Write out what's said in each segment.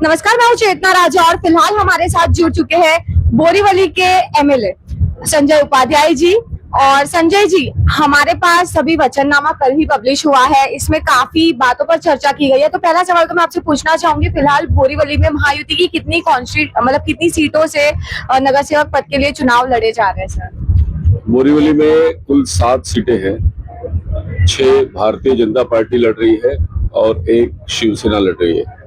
नमस्कार, मैं हूँ चेतना राजा और फिलहाल हमारे साथ जुड़ चुके हैं बोरीवली के एमएलए संजय उपाध्याय जी। और संजय जी, हमारे पास सभी वचननामा कल ही पब्लिश हुआ है, इसमें काफी बातों पर चर्चा की गई है। तो पहला सवाल तो मैं आपसे पूछना चाहूंगी, फिलहाल बोरीवली में महायुति की कितनी कितनी सीटों से नगर सेवक पद के लिए चुनाव लड़े जा रहे हैं सर? बोरीवली में कुल 7 सीटें हैं। 6 भारतीय जनता पार्टी लड़ रही है और 1 शिवसेना लड़ रही है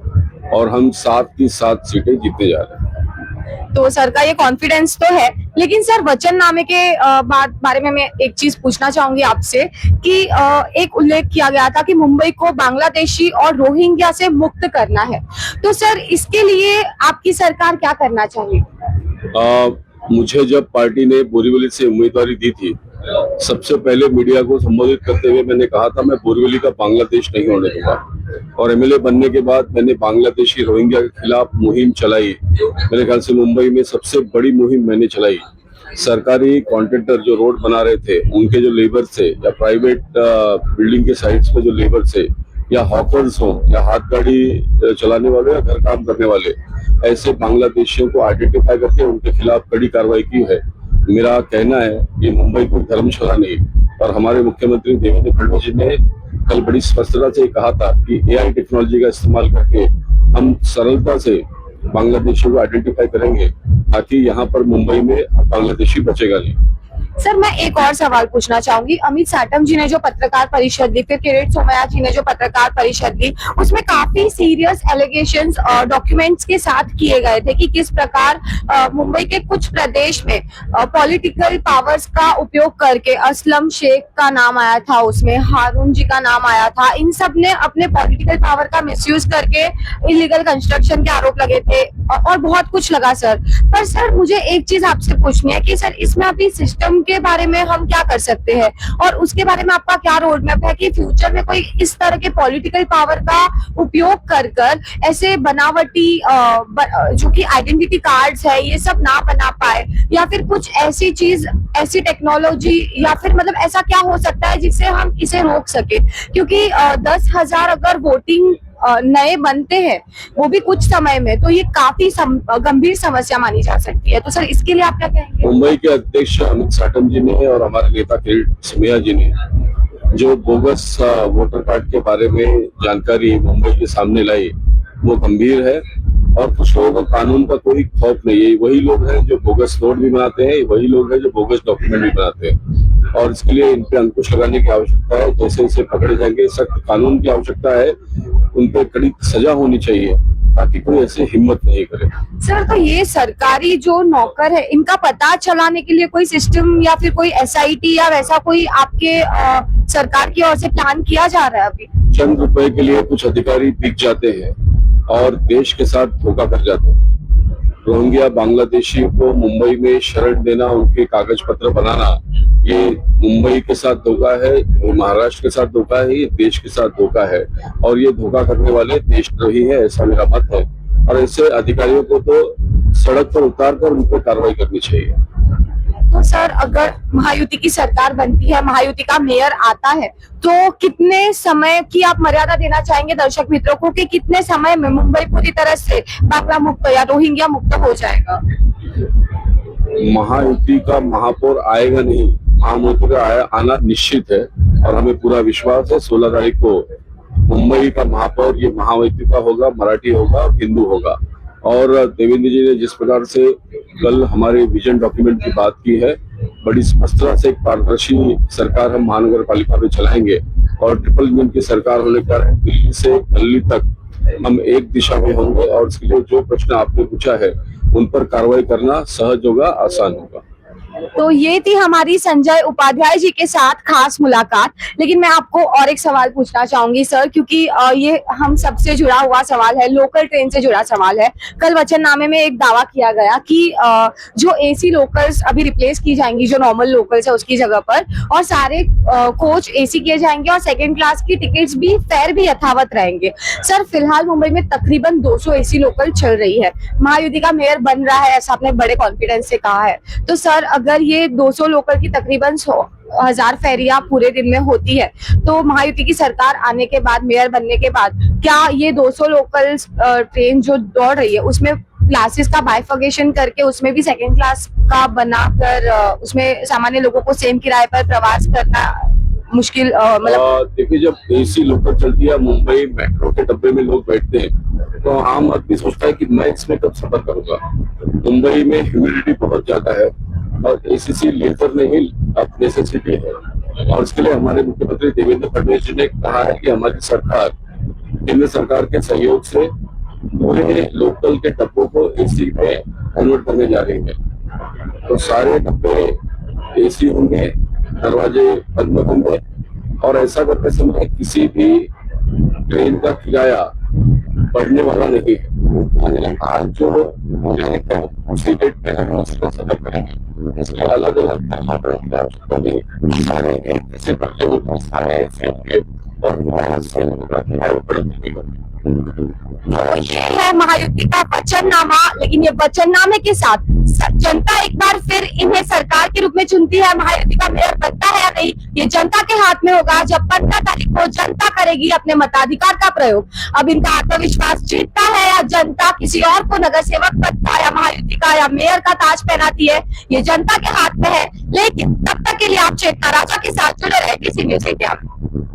और हम 7 की 7 सीटें जीतने जा रहे हैं। तो सर का ये कॉन्फिडेंस तो है, लेकिन सर वचननामे के बारे में मैं एक चीज पूछना चाहूंगी आपसे कि एक उल्लेख किया गया था कि मुंबई को बांग्लादेशी और रोहिंग्या से मुक्त करना है। तो सर इसके लिए आपकी सरकार क्या करना चाहिए? मुझे जब पार्टी ने बोरीवली से उम्मीदवारी दी थी, सबसे पहले मीडिया को संबोधित करते हुए मैंने कहा था मैं बोरीवली का बांग्लादेश नहीं होने दूंगा। और एमएलए बनने के बाद मैंने बांग्लादेशी रोहिंग्या के खिलाफ मुहिम चलाई। मेरे ख्याल से मुंबई में सबसे बड़ी मुहिम मैंने चलाई। सरकारी कॉन्ट्रैक्टर जो रोड बना रहे थे, उनके जो लेबर थे, या प्राइवेट बिल्डिंग के साइड्स पे जो लेबर थे, या हॉकर्स हो, या हाथ गाड़ी चलाने वाले, या घर काम करने वाले, ऐसे बांग्लादेशियों को आइडेंटिफाई करके उनके खिलाफ कड़ी कार्रवाई की है। मेरा कहना है कि मुंबई कोई धर्मशाला नहीं। और हमारे मुख्यमंत्री देवेंद्र फडणवीस जी ने कल बड़ी स्पष्टता से कहा था कि एआई टेक्नोलॉजी का इस्तेमाल करके हम सरलता से बांग्लादेशियों को आइडेंटिफाई करेंगे, ताकि यहाँ पर मुंबई में बांग्लादेशी बचेगा नहीं। सर मैं एक और सवाल पूछना चाहूंगी। अमित साटम जी ने जो पत्रकार परिषद दी, फिर किरीट सोमयाजी जी ने जो पत्रकार परिषद दी, उसमें काफी सीरियस एलिगेशंस और डॉक्यूमेंट्स के साथ किए गए थे कि किस प्रकार मुंबई के कुछ प्रदेश में पॉलिटिकल पावर्स का उपयोग करके असलम शेख का नाम आया था, उसमें हारून जी का नाम आया था। इन सब ने अपने पॉलिटिकल पावर का मिसयूज करके इलीगल कंस्ट्रक्शन के आरोप लगे थे और बहुत कुछ लगा सर। पर सर मुझे एक चीज आपसे पूछनी है कि सर इसमें अभी सिस्टम के बारे में हम क्या कर सकते हैं और उसके बारे में आपका क्या रोड मैप है कि फ्यूचर में कोई इस तरह के पॉलिटिकल पावर का उपयोग कर ऐसे बनावटी जो कि आइडेंटिटी कार्ड्स है ये सब ना बना पाए, या फिर कुछ ऐसी चीज, ऐसी टेक्नोलॉजी, या फिर मतलब ऐसा क्या हो सकता है जिससे हम इसे रोक सके? क्योंकि 10,000 अगर वोटिंग नए बनते हैं वो भी कुछ समय में, तो ये काफी गंभीर समस्या मानी जा सकती है। तो सर इसके लिए आप क्या कहेंगे? मुंबई के अध्यक्ष अमित साटम जी ने और हमारे नेता किरीट सोमयाजी जी ने जो बोगस वोटर कार्ड के बारे में जानकारी मुंबई के सामने लाई, वो गंभीर है। और कुछ लोगों को कानून का कोई खौफ नहीं है। वही लोग हैं जो बोगस नोट भी बनाते हैं, वही लोग हैं जो बोगस डॉक्यूमेंट भी बनाते हैं। और इसके लिए इन पे अंकुश लगाने की आवश्यकता है। जैसे जैसे पकड़े जाएंगे, सख्त कानून की आवश्यकता है, उन पे कड़ी सजा होनी चाहिए ताकि कोई ऐसे हिम्मत नहीं करे। सर तो ये सरकारी जो नौकर है, इनका पता चलाने के लिए कोई सिस्टम या फिर कोई एसआईटी या वैसा कोई आपके सरकार की ओर से प्लान किया जा रहा है अभी? चंद रुपए के लिए कुछ अधिकारी बिक जाते हैं और देश के साथ धोखा कर जाते हैं। रोहिंग्या बांग्लादेशी को मुंबई में शरण देना, उनके कागज पत्र बनाना, ये मुंबई के साथ धोखा है, महाराष्ट्र के साथ धोखा है, ये देश के साथ धोखा है। और ये धोखा करने वाले देशद्रोही है, ऐसा मेरा मत है। और ऐसे अधिकारियों को तो सड़क पर उतार कर उन पर कार्रवाई करनी चाहिए। तो सर अगर महायुति की सरकार बनती है, महायुति का मेयर आता है, तो कितने समय की आप मर्यादा देना चाहेंगे दर्शक मित्रों को कि कितने समय में मुंबई पूरी तरह से बांग्ला मुक्त या रोहिंग्या मुक्त हो जाएगा? महायुति का महापौर आएगा नहीं, महायुति का आना निश्चित है। और हमें पूरा विश्वास है 16 तारीख को मुंबई का महापौर ये महायुति का होगा, मराठी होगा, हिंदू होगा। और देवेंद्र जी ने जिस प्रकार से कल हमारे विजन डॉक्यूमेंट की बात की है, बड़ी स्पष्टता से एक पारदर्शी सरकार हम महानगर पालिका में चलाएंगे। और ट्रिपल इंजन की सरकार होने का दिल्ली से दिल्ली तक हम एक दिशा में होंगे। और इसके लिए जो प्रश्न आपने पूछा है उन पर कार्रवाई करना सहज होगा, आसान होगा। तो ये थी हमारी संजय उपाध्याय जी के साथ खास मुलाकात। लेकिन मैं आपको और एक सवाल पूछना चाहूंगी सर, क्योंकि ये हम सबसे जुड़ा हुआ सवाल है, लोकल ट्रेन से जुड़ा सवाल है। कल वचननामे में एक दावा किया गया कि जो एसी लोकल्स अभी रिप्लेस की जाएंगी, जो नॉर्मल लोकल्स है उसकी जगह पर, और सारे कोच एसी किए जाएंगे और सेकेंड क्लास की टिकट्स भी, फेयर भी यथावत रहेंगे। सर फिलहाल मुंबई में तकरीबन 200 एसी लोकल चल रही है, महायुति का मेयर बन रहा है, ऐसा आपने बड़े कॉन्फिडेंस से कहा है। तो सर अगर ये 200 लोकल की तकरीबन 1000 फेरियां पूरे दिन में होती है। तो महायुति की सरकार आने के बाद, मेयर बनने के बाद, क्या ये 200 लोकल ट्रेन जो दौड़ रही है उसमें क्लासेस का बाइफर्केशन करके उसमें भी सेकंड क्लास का बनाकर उसमें सामान्य लोगों को सेम किराए पर प्रवास करना मुश्किल मतलब देखिए, जब एसी लोकल चलती है, मुंबई मेट्रो के डब्बे में लोग बैठते हैं, तो आम आदमी सोचता है कि मैं इसमें कब सफर करूंगा। मुंबई में ह्यूमिडिटी बहुत ज्यादा है और एसीसी लेजर नहीं, अब नेसेसिटी है। और इसके लिए हमारे मुख्यमंत्री देवेंद्र फडणवीस जी ने कहा है कि हमारी सरकार केंद्र सरकार के सहयोग से पूरे लोकल के डब्बों को एसी में कन्वर्ट करने जा रही है। तो सारे डब्बे एसी होंगे, दरवाजे बंद होंगे और ऐसा करते समय किसी भी ट्रेन का किराया बढ़ने वाला नहीं है। आज जो उसी डेट पे हम उसका सफर करेंगे, इसलिए अलग अलग ये है महायुति का वचननामा। लेकिन ये वचननामे के साथ जनता एक बार फिर इन्हें सरकार के रूप में चुनती है, महायुति का मेयर बनता है या नहीं, ये जनता के हाथ में होगा। जब 15 तारीख को जनता करेगी अपने मताधिकार का प्रयोग। अब इनका आत्मविश्वास जीतता है या जनता किसी और को नगर सेवक बनता है या महायुति का या मेयर का ताज पहनाती है, ये जनता के हाथ में है। लेकिन तब तक के लिए आप चेतना राजा के साथ जुड़े रहे किसी न्यूज़ इंडिया में।